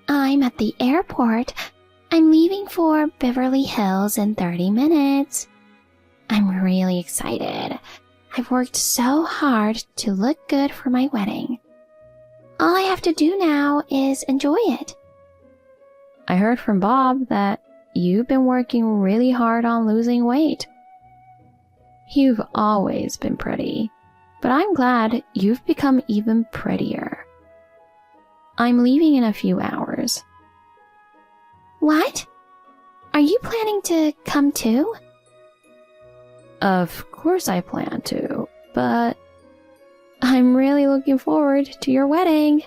I'm at the airport. I'm leaving for Beverly Hills in 30 minutes. I'm really excited. I've worked so hard to look good for my wedding. All I have to do now is enjoy it. I heard from Bob that you've been working really hard on losing weight. You've always been pretty, but I'm glad you've become even prettier. I'm leaving in a few hours. What? Are you planning to come too? Of course I plan to, but I'm really looking forward to your wedding.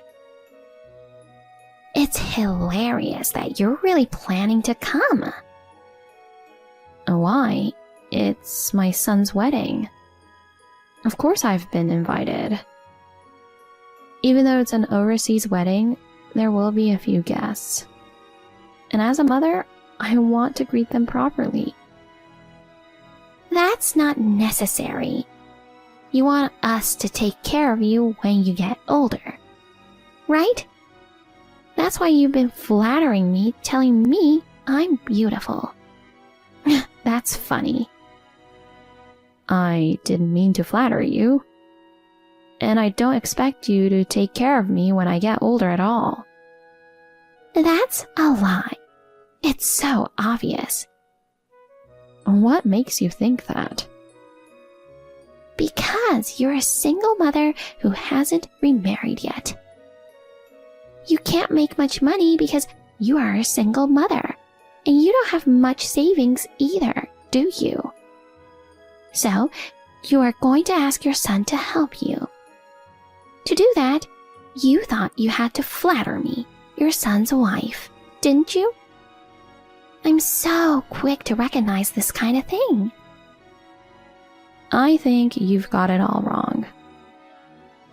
It's hilarious that you're really planning to come. Why? It's my son's wedding. Of course I've been invited. Even though it's an overseas wedding, there will be a few guests. And as a mother, I want to greet them properly. That's not necessary. You want us to take care of you when you get older, right? That's why you've been flattering me, telling me I'm beautiful. That's funny. I didn't mean to flatter you. And I don't expect you to take care of me when I get older at all. That's a lie. It's so obvious. What makes you think that? Because you're a single mother who hasn't remarried yet. You can't make much money because you are a single mother, and you don't have much savings either, do you? So, you are going to ask your son to help you. To do that, you thought you had to flatter me, your son's wife, didn't you? I'm so quick to recognize this kind of thing. I think you've got it all wrong.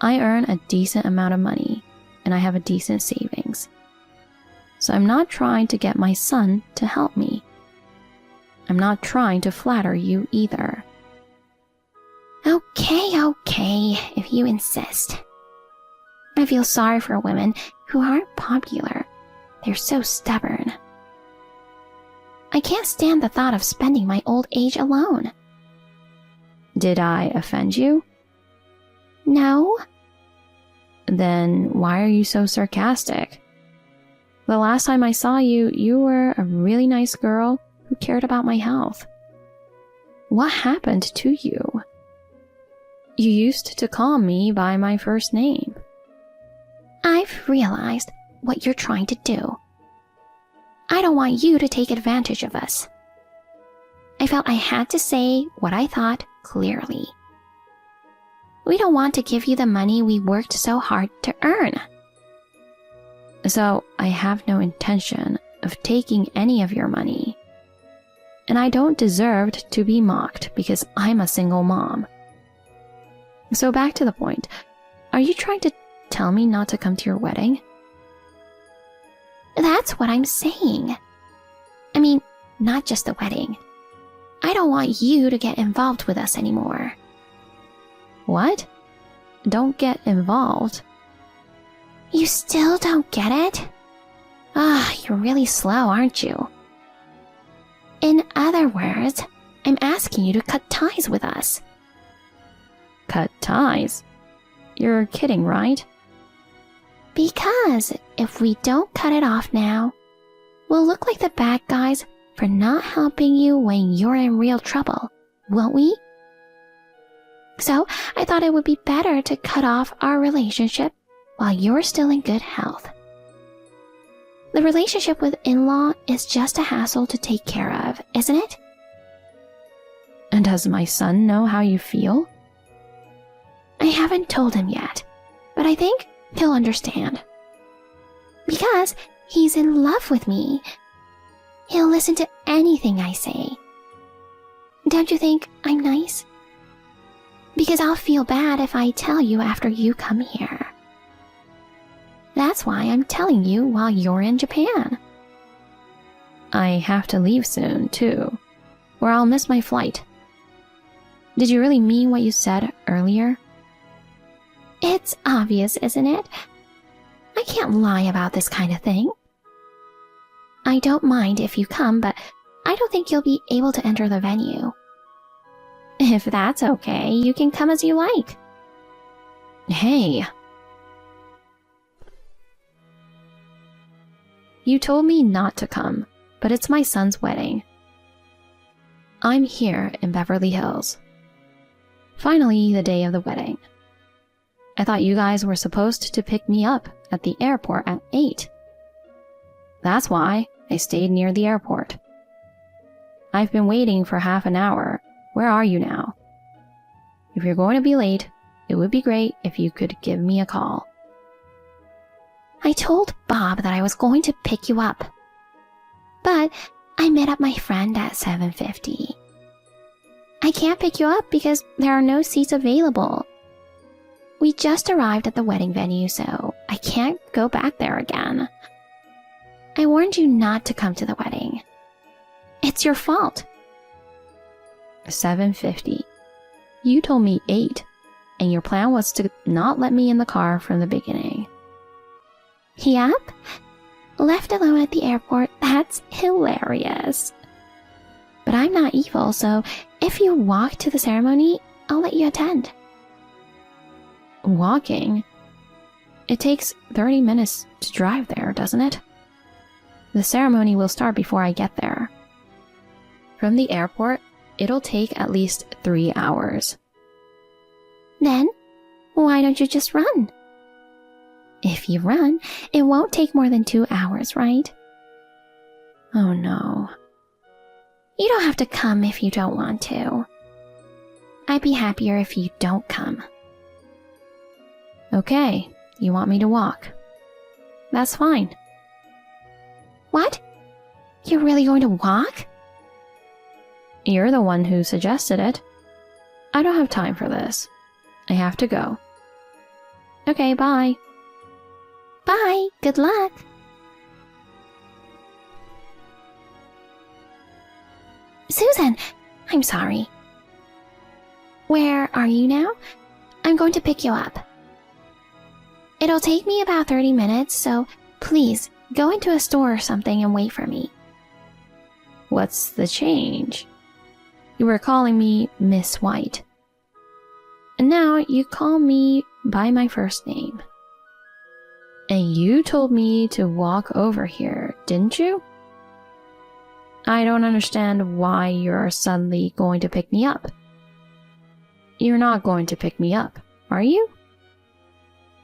I earn a decent amount of money, and I have a decent savings. So I'm not trying to get my son to help me. I'm not trying to flatter you either. Okay, if you insist. I feel sorry for women who aren't popular. They're so stubborn. I can't stand the thought of spending my old age alone. Did I offend you? No. Then why are you so sarcastic? The last time I saw you, you were a really nice girl who cared about my health. What happened to you? You used to call me by my first name. I've realized what you're trying to do. I don't want you to take advantage of us. I felt I had to say what I thought clearly. We don't want to give you the money we worked so hard to earn. So I have no intention of taking any of your money. And I don't deserve to be mocked because I'm a single mom. So back to the point. Are you trying to tell me not to come to your wedding? That's what I'm saying. I mean, not just the wedding. I don't want you to get involved with us anymore. What? Don't get involved. You still don't get it? You're really slow, aren't you? In other words, I'm asking you to cut ties with us. Cut ties? You're kidding, right? Because if we don't cut it off now, we'll look like the bad guys for not helping you when you're in real trouble, won't we? So I thought it would be better to cut off our relationship while you're still in good health. The relationship with in-law is just a hassle to take care of, isn't it? And does my son know how you feel? I haven't told him yet, but I think he'll understand. Because he's in love with me. He'll listen to anything I say. Don't you think I'm nice? Because I'll feel bad if I tell you after you come here. That's why I'm telling you while you're in Japan. I have to leave soon, too, or I'll miss my flight. Did you really mean what you said earlier? It's obvious, isn't it? I can't lie about this kind of thing. I don't mind if you come, but I don't think you'll be able to enter the venue. If that's okay, you can come as you like. Hey. You told me not to come, but it's my son's wedding. I'm here in Beverly Hills. Finally, the day of the wedding. I thought you guys were supposed to pick me up at the airport at 8. That's why I stayed near the airport. I've been waiting for half an hour. Where are you now? If you're going to be late, it would be great if you could give me a call. I told Bob that I was going to pick you up, but I met up my friend at 7:50. I can't pick you up because there are no seats available. We just arrived at the wedding venue, so I can't go back there again. I warned you not to come to the wedding. It's your fault. 7:50. You told me 8, and your plan was to not let me in the car from the beginning. Yep. Left alone at the airport, that's hilarious. But I'm not evil, so if you walk to the ceremony, I'll let you attend. Walking? It takes 30 minutes to drive there, doesn't it? The ceremony will start before I get there. From the airport, it'll take at least 3 hours. Then, why don't you just run? If you run, it won't take more than 2 hours, right? Oh no. You don't have to come if you don't want to. I'd be happier if you don't come. Okay, you want me to walk. That's fine. What? You're really going to walk? You're the one who suggested it. I don't have time for this. I have to go. Okay, bye. Bye. Good luck. Susan, I'm sorry. Where are you now? I'm going to pick you up. It'll take me about 30 minutes, so please go into a store or something and wait for me. What's the change? You were calling me Miss White. And now you call me by my first name. And you told me to walk over here, didn't you? I don't understand why you're suddenly going to pick me up. You're not going to pick me up, are you?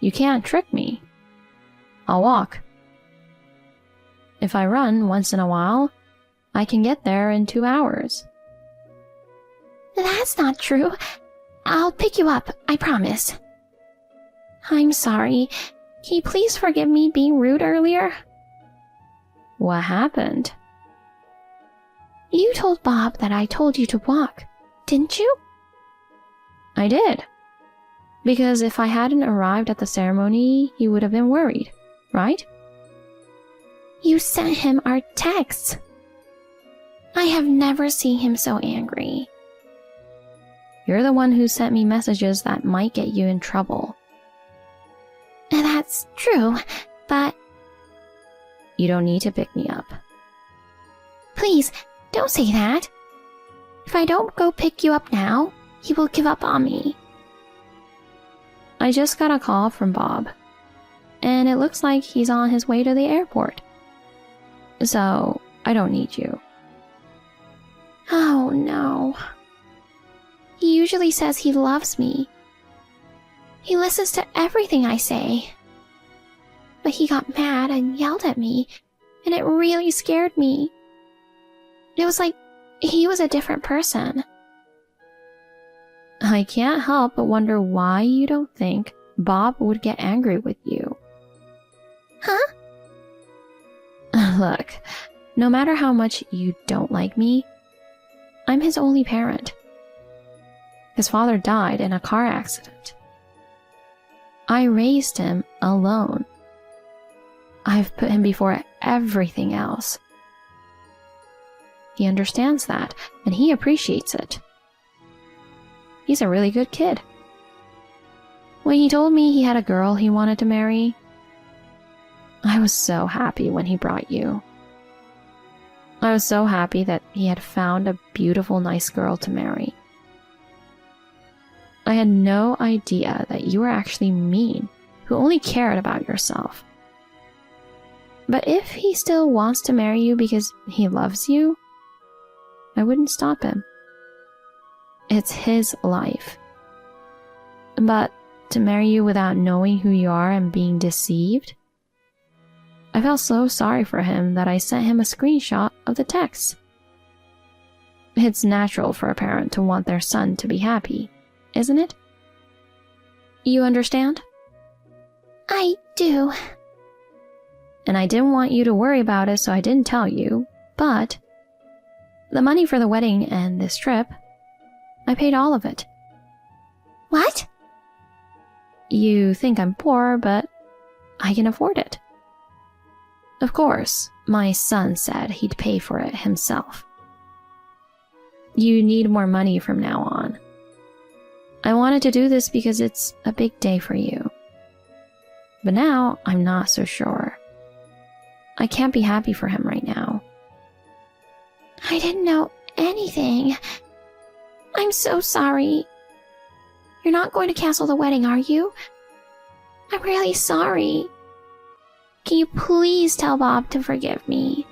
You can't trick me. I'll walk. If I run once in a while, I can get there in 2 hours. That's not true. I'll pick you up, I promise. I'm sorry. Can you please forgive me being rude earlier? What happened? You told Bob that I told you to walk, didn't you? I did. Because if I hadn't arrived at the ceremony, he would have been worried, right? You sent him our texts. I have never seen him so angry. You're the one who sent me messages that might get you in trouble. That's true, but... You don't need to pick me up. Please, don't say that. If I don't go pick you up now, he will give up on me. I just got a call from Bob, and it looks like he's on his way to the airport. So, I don't need you. Oh no. He usually says he loves me. He listens to everything I say. But he got mad and yelled at me, and it really scared me. It was like he was a different person. I can't help but wonder why you don't think Bob would get angry with you. Huh? Look, no matter how much you don't like me, I'm his only parent. His father died in a car accident. I raised him alone. I've put him before everything else. He understands that, and he appreciates it. He's a really good kid. When he told me he had a girl he wanted to marry, I was so happy when he brought you. I was so happy that he had found a beautiful, nice girl to marry. I had no idea that you were actually mean, who only cared about yourself. But if he still wants to marry you because he loves you, I wouldn't stop him. It's his life. But to marry you without knowing who you are and being deceived? I felt so sorry for him that I sent him a screenshot of the text. It's natural for a parent to want their son to be happy, isn't it? You understand? I do. And I didn't want you to worry about it, so I didn't tell you, but the money for the wedding and this trip, I paid all of it. What? You think I'm poor, but I can afford it. Of course, my son said he'd pay for it himself. You need more money from now on. I wanted to do this because it's a big day for you. But now, I'm not so sure. I can't be happy for him right now. I didn't know anything. I'm so sorry. You're not going to cancel the wedding, are you? I'm really sorry. Can you please tell Bob to forgive me?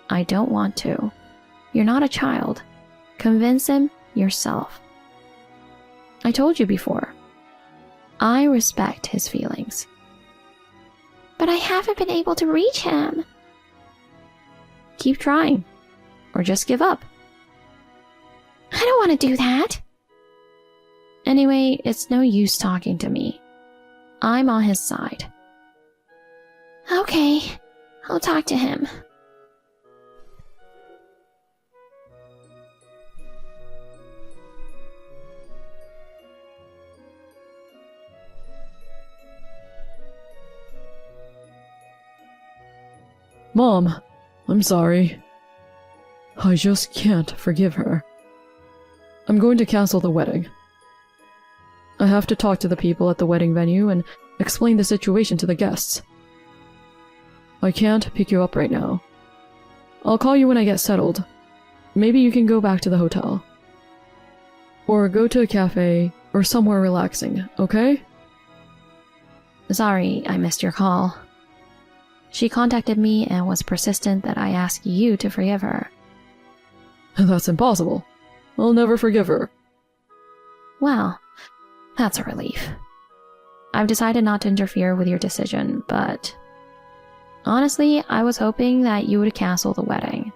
I don't want to. You're not a child. Convince him yourself. I told you before. I respect his feelings. But I haven't been able to reach him. Keep trying. Or just give up. I don't want to do that. Anyway, it's no use talking to me. I'm on his side. Okay, I'll talk to him. Mom, I'm sorry. I just can't forgive her. I'm going to cancel the wedding. I have to talk to the people at the wedding venue and explain the situation to the guests. I can't pick you up right now. I'll call you when I get settled. Maybe you can go back to the hotel. Or go to a cafe or somewhere relaxing, okay? Sorry, I missed your call. She contacted me and was persistent that I ask you to forgive her. That's impossible. I'll never forgive her. Well, that's a relief. I've decided not to interfere with your decision, but honestly, I was hoping that you would cancel the wedding.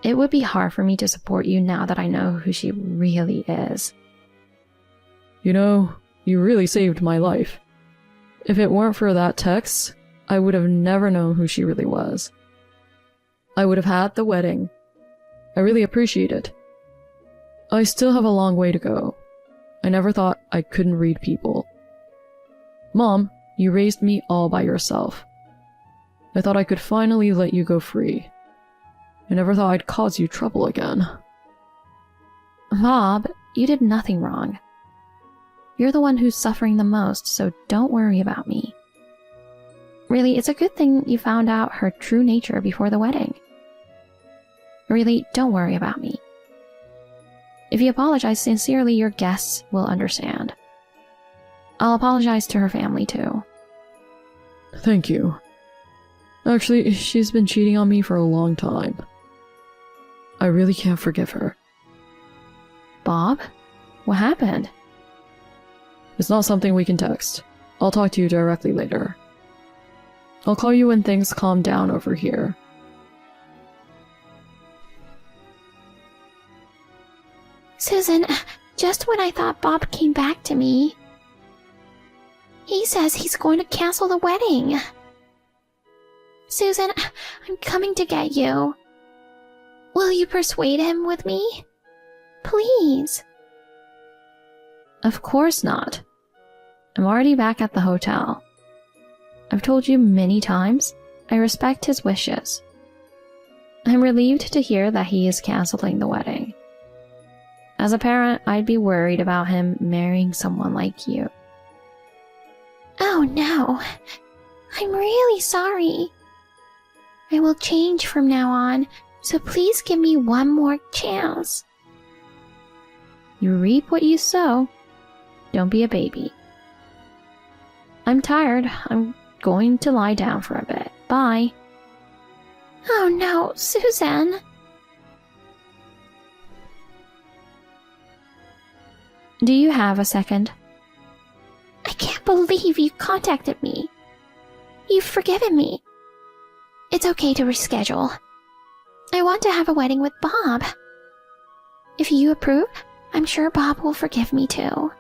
It would be hard for me to support you now that I know who she really is. You know, you really saved my life. If it weren't for that text, I would have never known who she really was. I would have had the wedding. I really appreciate it. I still have a long way to go. I never thought I couldn't read people. Mom, you raised me all by yourself. I thought I could finally let you go free. I never thought I'd cause you trouble again. Bob, you did nothing wrong. You're the one who's suffering the most, so don't worry about me. Really, it's a good thing you found out her true nature before the wedding. Really, don't worry about me. If you apologize sincerely, your guests will understand. I'll apologize to her family too. Thank you. Actually, she's been cheating on me for a long time. I really can't forgive her. Bob? What happened? It's not something we can text. I'll talk to you directly later. I'll call you when things calm down over here. Susan, just when I thought Bob came back to me, he says he's going to cancel the wedding. Susan, I'm coming to get you. Will you persuade him with me? Please. Of course not. I'm already back at the hotel. I've told you many times, I respect his wishes. I'm relieved to hear that he is canceling the wedding. As a parent, I'd be worried about him marrying someone like you. Oh no, I'm really sorry. I will change from now on, so please give me one more chance. You reap what you sow. Don't be a baby. I'm tired. I'm going to lie down for a bit. Bye. Oh no, Susan. Do you have a second? I can't believe you contacted me. You've forgiven me. It's okay to reschedule. I want to have a wedding with Bob. If you approve, I'm sure Bob will forgive me too.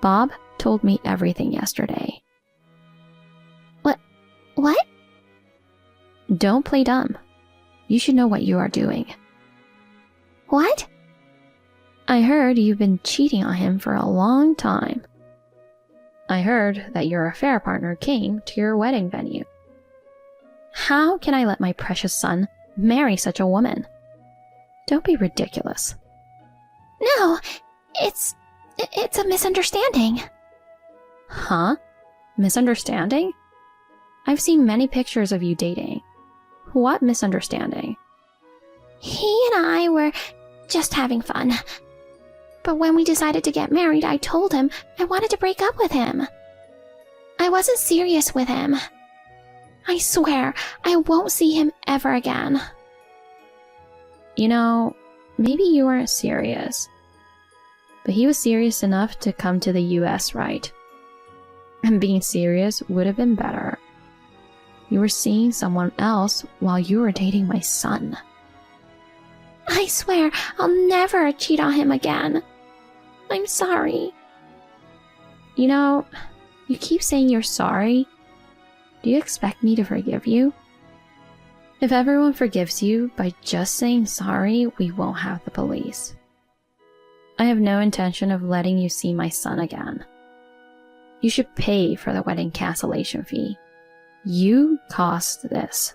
Bob told me everything yesterday. What? Don't play dumb. You should know what you are doing. What? I heard you've been cheating on him for a long time. I heard that your affair partner came to your wedding venue. How can I let my precious son marry such a woman? Don't be ridiculous. No, it's a misunderstanding. Huh? Misunderstanding? I've seen many pictures of you dating. What misunderstanding? He and I were just having fun. But when we decided to get married, I told him I wanted to break up with him. I wasn't serious with him. I swear, I won't see him ever again. You know, maybe you weren't serious. But he was serious enough to come to the US, right? And being serious would have been better. You were seeing someone else while you were dating my son. I swear I'll never cheat on him again. I'm sorry. You know, you keep saying you're sorry. Do you expect me to forgive you? If everyone forgives you by just saying sorry, we won't have the police. I have no intention of letting you see my son again. You should pay for the wedding cancellation fee. You caused this.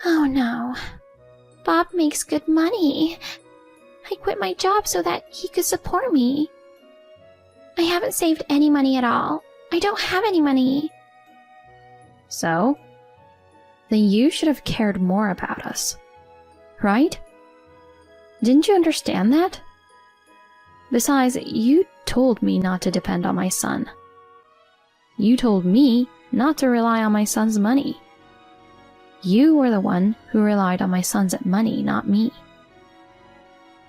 Oh no. Bob makes good money. I quit my job so that he could support me. I haven't saved any money at all. I don't have any money. So? Then you should have cared more about us. Right? Didn't you understand that? Besides, you told me not to depend on my son. You told me not to rely on my son's money. You were the one who relied on my son's money, not me.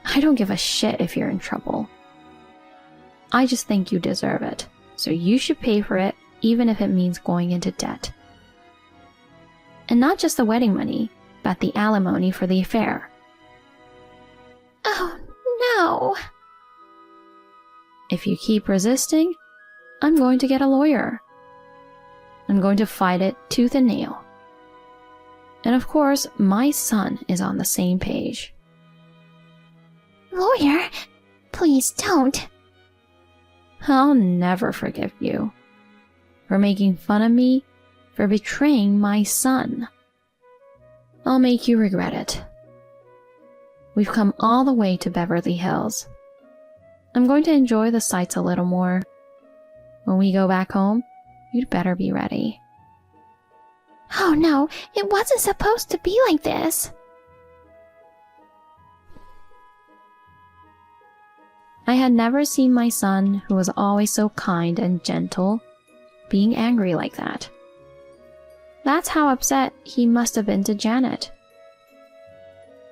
I don't give a shit if you're in trouble. I just think you deserve it, so you should pay for it even if it means going into debt. And not just the wedding money, but the alimony for the affair. Oh no. If you keep resisting, I'm going to get a lawyer. I'm going to fight it tooth and nail. And of course, my son is on the same page. Lawyer? Please don't. I'll never forgive you for making fun of me, for betraying my son. I'll make you regret it. We've come all the way to Beverly Hills. I'm going to enjoy the sights a little more. When we go back home, you'd better be ready. Oh no, it wasn't supposed to be like this. I had never seen my son, who was always so kind and gentle, being angry like that. That's how upset he must have been to Janet.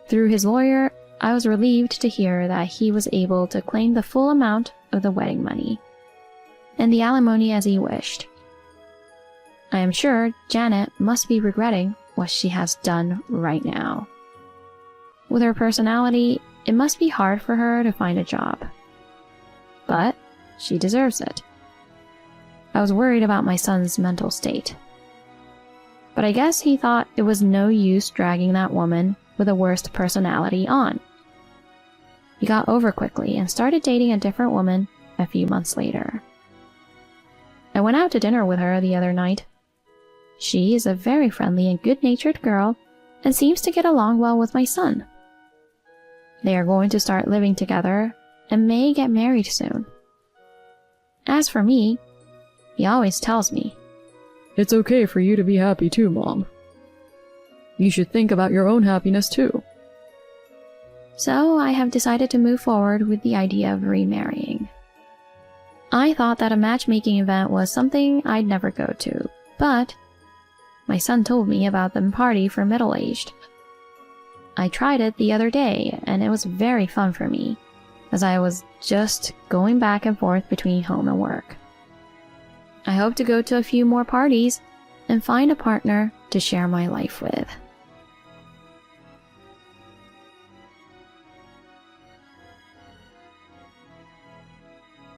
Through his lawyer, I was relieved to hear that he was able to claim the full amount of the wedding money, and the alimony as he wished. I am sure Janet must be regretting what she has done right now. With her personality, it must be hard for her to find a job. But she deserves it. I was worried about my son's mental state. But I guess he thought it was no use dragging that woman with the worst personality on. He got over quickly and started dating a different woman a few months later. I went out to dinner with her the other night. She is a very friendly and good-natured girl and seems to get along well with my son. They are going to start living together and may get married soon. As for me, he always tells me, It's okay for you to be happy too, Mom. You should think about your own happiness too. So I have decided to move forward with the idea of remarrying. I thought that a matchmaking event was something I'd never go to, but my son told me about the party for middle-aged. I tried it the other day, and it was very fun for me, as I was just going back and forth between home and work. I hope to go to a few more parties and find a partner to share my life with.